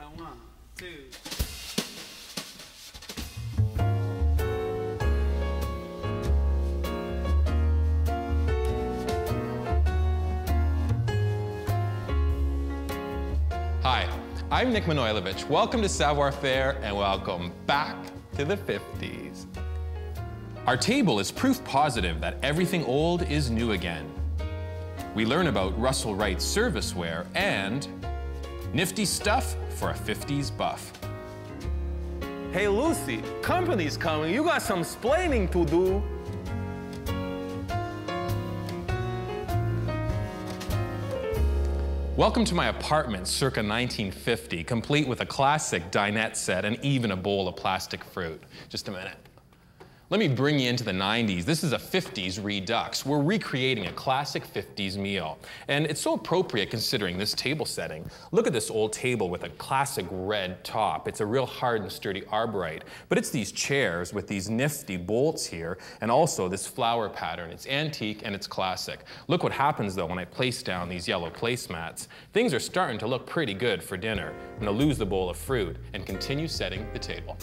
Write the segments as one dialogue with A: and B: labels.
A: One, two.
B: Hi, I'm Nick Manojlovic. Welcome to Savoir Faire and welcome back to the 50s. Our table is proof positive that everything old is new again. We learn about Russell Wright's serviceware and nifty stuff for a 50s buff.
A: Hey Lucy, company's coming. You got some splaining to do.
B: Welcome to my apartment circa 1950, complete with a classic dinette set and even a bowl of plastic fruit. Just a minute. Let me bring you into the 90s. This is a 50s Redux. We're recreating a classic 50s meal. And it's so appropriate considering this table setting. Look at this old table with a classic red top. It's a real hard and sturdy arborite. But it's these chairs with these nifty bolts here and also this flower pattern. It's antique and it's classic. Look what happens though when I place down these yellow placemats. Things are starting to look pretty good for dinner. I'm gonna lose the bowl of fruit and continue setting the table.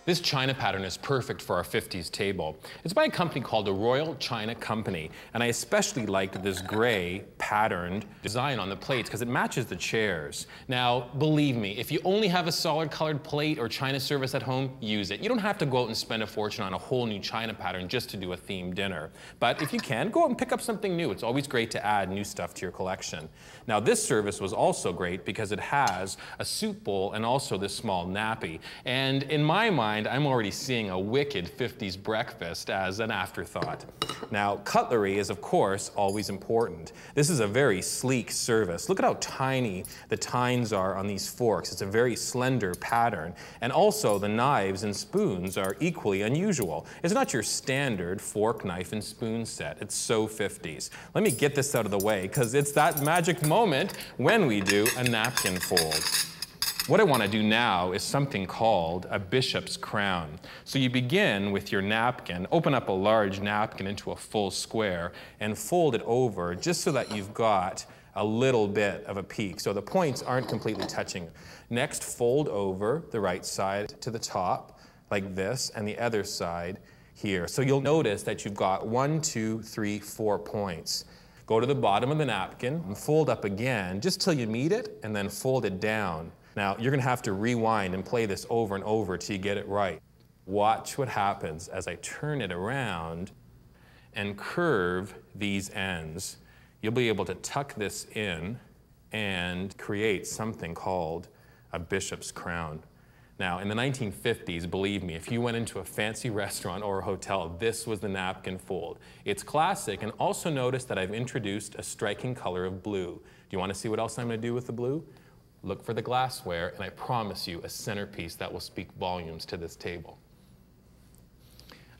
B: This China pattern is perfect for our 50s table. It's by a company called the Royal China Company, and I especially liked this gray patterned design on the plates because it matches the chairs. Now, believe me, if you only have a solid colored plate or China service at home, use it. You don't have to go out and spend a fortune on a whole new China pattern just to do a themed dinner. But if you can, go out and pick up something new. It's always great to add new stuff to your collection. Now, this service was also great because it has a soup bowl and also this small nappy. And in my mind, I'm already seeing a wicked 50s breakfast as an afterthought. Now, cutlery is, of course, always important. This is a very sleek service. Look at how tiny the tines are on these forks. It's a very slender pattern. And also, the knives and spoons are equally unusual. It's not your standard fork, knife, and spoon set. It's so 50s. Let me get this out of the way, because it's that magic moment when we do a napkin fold. What I want to do now is something called a bishop's crown. So you begin with your napkin, open up a large napkin into a full square, and fold it over just so that you've got a little bit of a peak, so the points aren't completely touching. Next, fold over the right side to the top, like this, and the other side here. So you'll notice that you've got 1, 2, 3, 4 points. Go to the bottom of the napkin and fold up again, just till you meet it, and then fold it down. Now, you're gonna have to rewind and play this over and over till you get it right. Watch what happens as I turn it around and curve these ends. You'll be able to tuck this in and create something called a bishop's crown. Now, in the 1950s, believe me, if you went into a fancy restaurant or a hotel, this was the napkin fold. It's classic, and also notice that I've introduced a striking color of blue. Do you want to see what else I'm gonna do with the blue? Look for the glassware, and I promise you a centerpiece that will speak volumes to this table.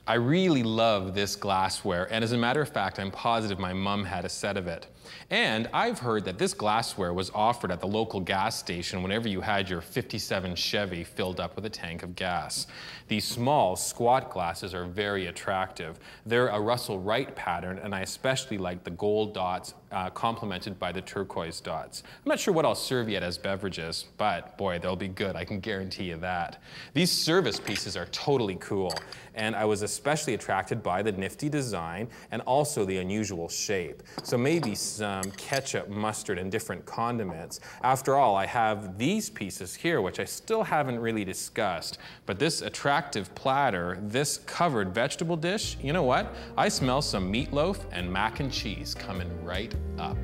B: I really love this glassware, and as a matter of fact, I'm positive my mom had a set of it. And I've heard that this glassware was offered at the local gas station whenever you had your 57 Chevy filled up with a tank of gas. These small, squat glasses are very attractive. They're a Russell Wright pattern, and I especially like the gold dots complemented by the turquoise dots. I'm not sure what I'll serve yet as beverages, but boy, they'll be good, I can guarantee you that. These service pieces are totally cool, and I was especially attracted by the nifty design and also the unusual shape. So maybe some ketchup, mustard, and different condiments. After all, I have these pieces here, which I still haven't really discussed, but this attractive platter, this covered vegetable dish, you know what? I smell some meatloaf and mac and cheese coming right up.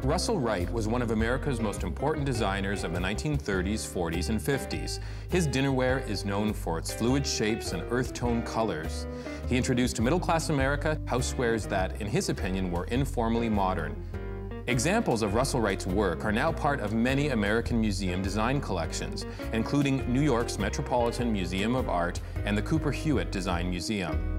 B: Russell Wright was one of America's most important designers of the 1930s, 40s, and 50s. His dinnerware is known for its fluid shapes and earth tone colors. He introduced to middle-class America housewares that, in his opinion, were informally modern. Examples of Russell Wright's work are now part of many American museum design collections, including New York's Metropolitan Museum of Art and the Cooper Hewitt Design Museum.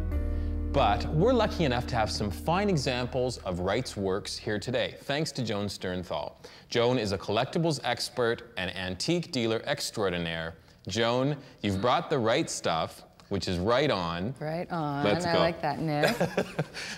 B: But we're lucky enough to have some fine examples of Wright's works here today, thanks to Joan Sternthal. Joan is a collectibles expert and antique dealer extraordinaire. Joan, you've brought the right stuff. which is right on.
C: Right on.
B: Let's go.
C: I like that, Nick.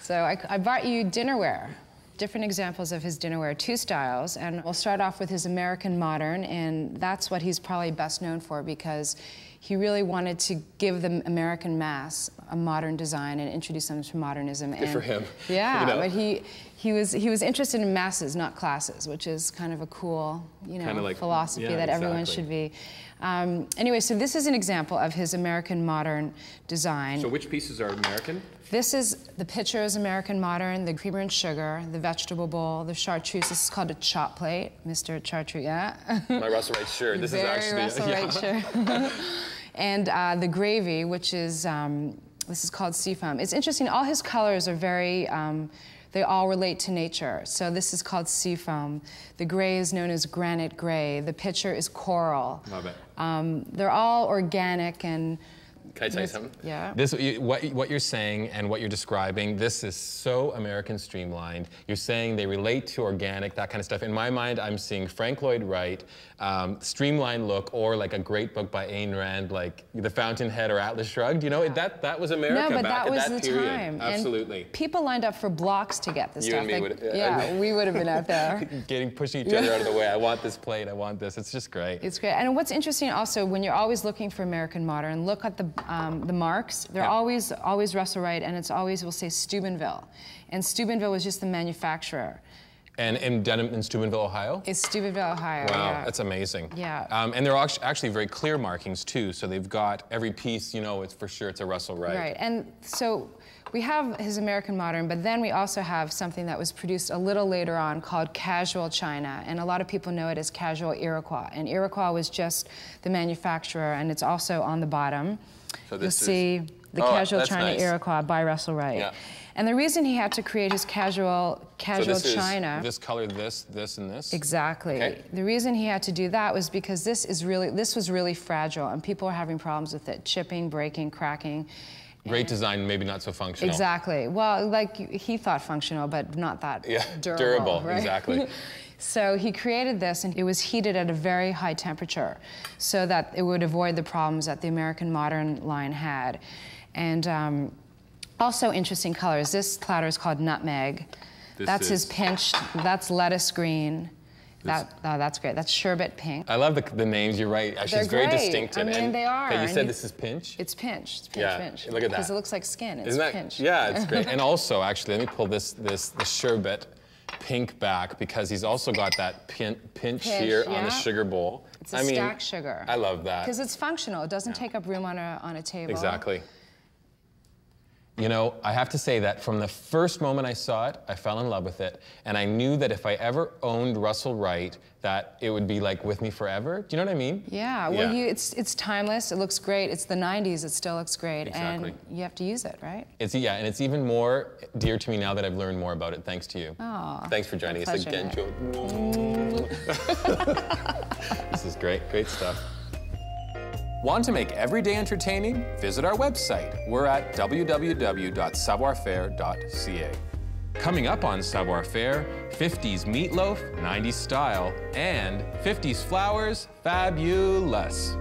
C: So I brought you dinnerware. Different examples of his dinnerware, 2 styles, and we'll start off with his American Modern, and that's what he's probably best known for because he really wanted to give the American mass a modern design and introduce them to modernism.
B: Good for him.
C: Yeah,
B: you know?
C: but he was interested in masses, not classes, which is kind of a cool, like, philosophy that everyone should be. Anyway, so this is an example of his American Modern design.
B: So which pieces are American?
C: This is, the pitcher is American Modern, the creamer and sugar, the vegetable bowl, the chartreuse. This is called a chop plate, Mr. Chartreuse, yeah?
B: My Russell Wright shirt. This is actually
C: Russell Wright shirt. And the gravy, which is, this is called seafoam. It's interesting, all his colors are very, they all relate to nature. So this is called seafoam. The gray is known as granite gray. The pitcher is coral.
B: Love it.
C: They're all organic and...
B: Can I tell you something?
C: Yeah.
B: This, what you're saying and what you're describing, this is so American streamlined. You're saying they relate to organic, that kind of stuff. In my mind, I'm seeing Frank Lloyd Wright, streamlined look, or like a great book by Ayn Rand, like The Fountainhead or Atlas Shrugged. You know, that was America back at that period.
C: Time.
B: Absolutely.
C: And people lined up for blocks to get this stuff.
B: You and me would.
C: Yeah, we would have been out there.
B: Pushing each other out of the way. I want this plate. I want this. It's just great.
C: It's great. And what's interesting also, when you're always looking for American Modern, look at the marks. They're always Russell Wright, and it's always, we'll say, Steubenville. And Steubenville was just the manufacturer.
B: And done in Steubenville, Ohio?
C: It's Steubenville, Ohio.
B: Wow,
C: yeah.
B: that's amazing.
C: Yeah.
B: And they're actually very clear markings too. So they've got every piece, you know, it's for sure it's a Russell Wright.
C: Right. And so we have his American Modern, but then we also have something that was produced a little later on called Casual China. And a lot of people know it as Casual Iroquois. And Iroquois was just the manufacturer, and it's also on the bottom.
B: So
C: You'll see the Casual China Iroquois by Russell Wright. Yeah. And the reason he had to create his Casual
B: so this
C: China...
B: Is this color, this, and this?
C: Exactly.
B: Okay.
C: The reason he had to do that was because this was really fragile, and people are having problems with it, chipping, breaking, cracking.
B: Great design, maybe not so functional.
C: Exactly. Well, like he thought functional, but not that durable. Right?
B: Exactly.
C: So he created this, and it was heated at a very high temperature so that it would avoid the problems that the American Modern line had. And also interesting colors. This platter is called Nutmeg. That's his pinched. That's lettuce green. That's great. That's sherbet pink.
B: I love the names. You're right. Actually, it's very distinctive.
C: I mean, they are.
B: That you said this is pinch?
C: It's pinch. It's pinch.
B: Yeah.
C: Pinch.
B: Look at that.
C: Because it looks like skin. It's
B: Isn't that,
C: pinch.
B: Yeah, it's great. And also, actually, let me pull the sherbet pink back because he's also got that pinch here on the sugar bowl.
C: It's a stacked sugar.
B: I love that.
C: Because it's functional. It doesn't take up room on a table.
B: Exactly. You know, I have to say that from the first moment I saw it, I fell in love with it. And I knew that if I ever owned Russell Wright, that it would be like with me forever. Do you know what I mean?
C: Yeah, well, it's timeless. It looks great. It's the 90s. It still looks great.
B: Exactly.
C: And you have to use it, right?
B: And it's even more dear to me now that I've learned more about it, thanks to you.
C: Oh,
B: thanks for joining us again, Joe. This is great. Great stuff. Want to make every day entertaining? Visit our website. We're at www.savoirfaire.ca. Coming up on Savoir Faire, 50s meatloaf, 90s style, and 50s flowers, fabulous.